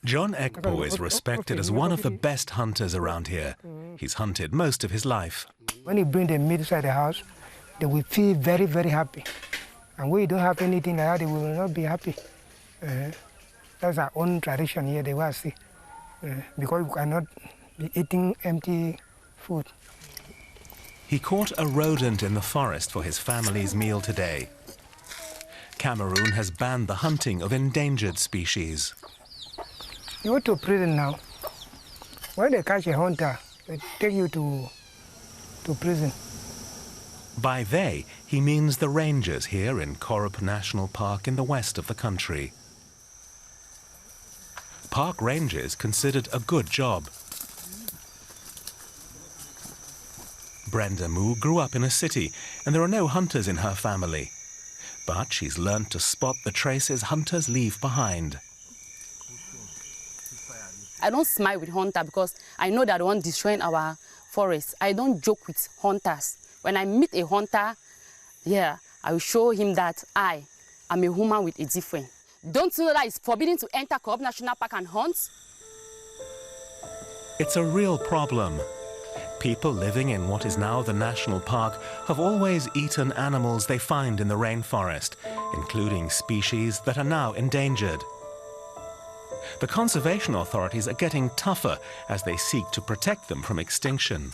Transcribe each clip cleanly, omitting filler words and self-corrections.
John Ekpoh is respected as one of the best hunters around here. He's hunted most of his life. When you bring the meat inside the house, they will feel very, very happy. And when you don't have anything like that, they will not be happy. That's our own tradition here, they will see. Because we cannot be eating empty food. He caught a rodent in the forest for his family's meal today. Cameroon has banned the hunting of endangered species. You go to prison now. When they catch a hunter, they take you to prison. By they, he means the rangers here in Korup National Park in the west of the country. Park rangers considered a good job. Brenda Mue grew up in a city, and there are no hunters in her family. But she's learned to spot the traces hunters leave behind. I don't smile with hunters because I know that they want destroying our forests. I don't joke with hunters. When I meet a hunter, yeah, I will show him that I am a woman with a different. Don't you know that it's forbidden to enter Korup National Park and hunt? It's a real problem. People living in what is now the national park have always eaten animals they find in the rainforest, including species that are now endangered. The conservation authorities are getting tougher as they seek to protect them from extinction.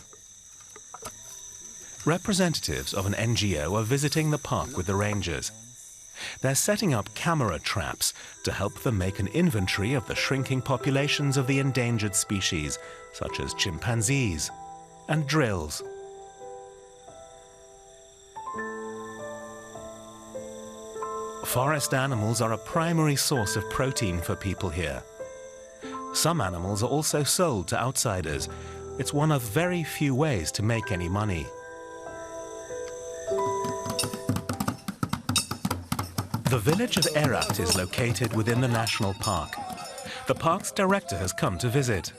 Representatives of an NGO are visiting the park with the rangers. They're setting up camera traps to help them make an inventory of the shrinking populations of the endangered species, such as chimpanzees, and drills. Forest animals are a primary source of protein for people here. Some animals are also sold to outsiders. It's one of very few ways to make any money. The village of Erat is located within the national park. The park's director has come to visit.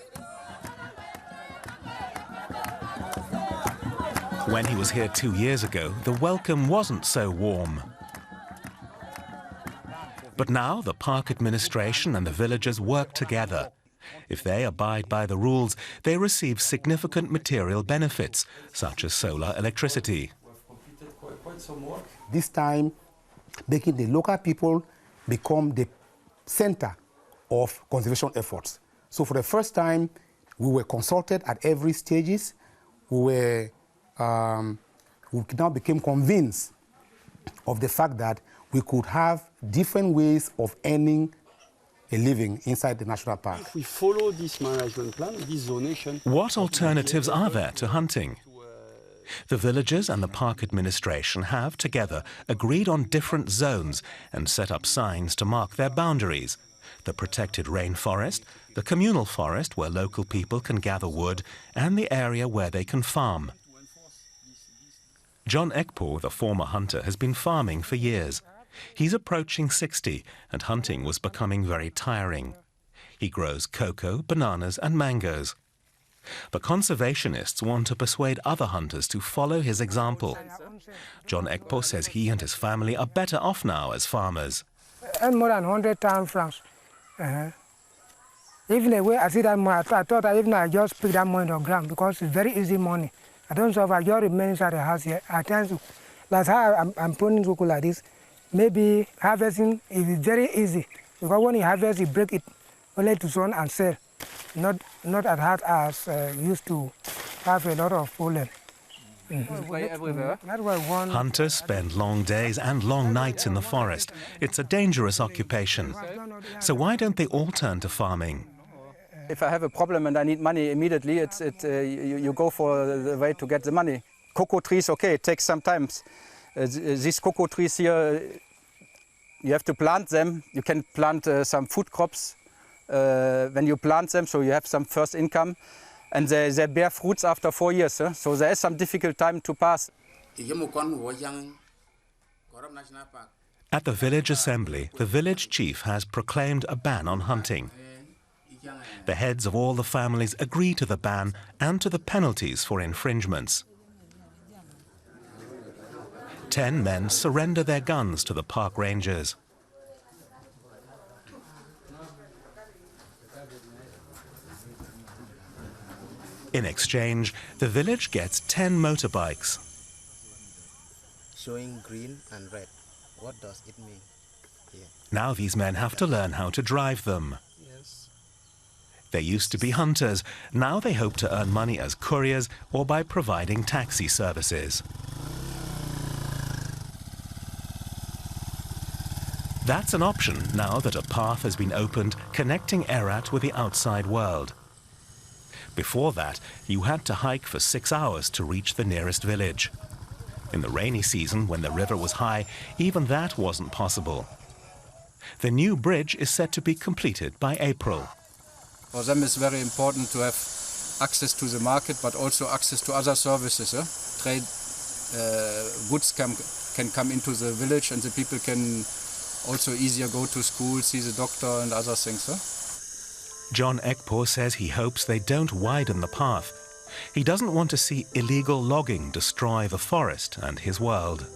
When he was here 2 years ago, the welcome wasn't so warm. But now the park administration and the villagers work together. If they abide by the rules, they receive significant material benefits, such as solar electricity. This time, making the local people become the center of conservation efforts. So for the first time, we were consulted at every stages. We now became convinced of the fact that we could have different ways of earning a living inside the national park. If we follow this management plan, this zonation... What alternatives are there to hunting? The villagers and the park administration have, together, agreed on different zones and set up signs to mark their boundaries. The protected rainforest, the communal forest where local people can gather wood, and the area where they can farm. John Ekpoh, the former hunter, has been farming for years. He's approaching 60, and hunting was becoming very tiring. He grows cocoa, bananas, and mangoes. But conservationists want to persuade other hunters to follow his example. John Ekpoh says he and his family are better off now as farmers. And more than 100,000 francs. Even the way I see that money, I thought even I just pick that money on the ground because it's very easy money. I don't know if I just remain inside the house here. At times, that's how I'm pruning cocoa like this. Maybe harvesting is very easy because when you harvest, you break it only to sun and sell. Not as hard as used to have a lot of pollen. Hunters spend long days and long nights in the forest. It's a dangerous occupation. So why don't they all turn to farming? If I have a problem and I need money immediately, you go for the way to get the money. Cocoa trees, okay, it takes some time. These cocoa trees here, you have to plant them. You can plant some food crops when you plant them, so you have some first income. And they bear fruits after 4 years, so there is some difficult time to pass. At the village assembly, the village chief has proclaimed a ban on hunting. The heads of all the families agree to the ban and to the penalties for infringements. 10 men surrender their guns to the park rangers. In exchange, the village gets 10 motorbikes. Showing green and red. What does it mean? Here. Now these men have to learn how to drive them. Yes. They used to be hunters. Now they hope to earn money as couriers or by providing taxi services. That's an option now that a path has been opened connecting Erat with the outside world. Before that, you had to hike for 6 hours to reach the nearest village. In the rainy season, when the river was high, even that wasn't possible. The new bridge is set to be completed by April. For them it's very important to have access to the market, but also access to other services. Trade goods can come into the village, and the people can also easier go to school, see the doctor and other things. John Ekpoh says he hopes they don't widen the path. He doesn't want to see illegal logging destroy the forest and his world.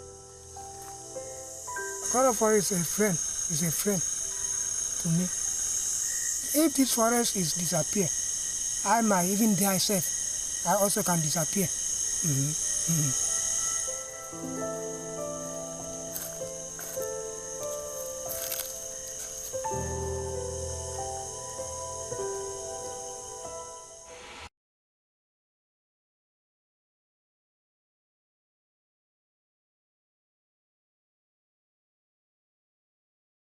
Korup forest is a friend to me. If this forest is disappear, I might even die myself. I also can disappear.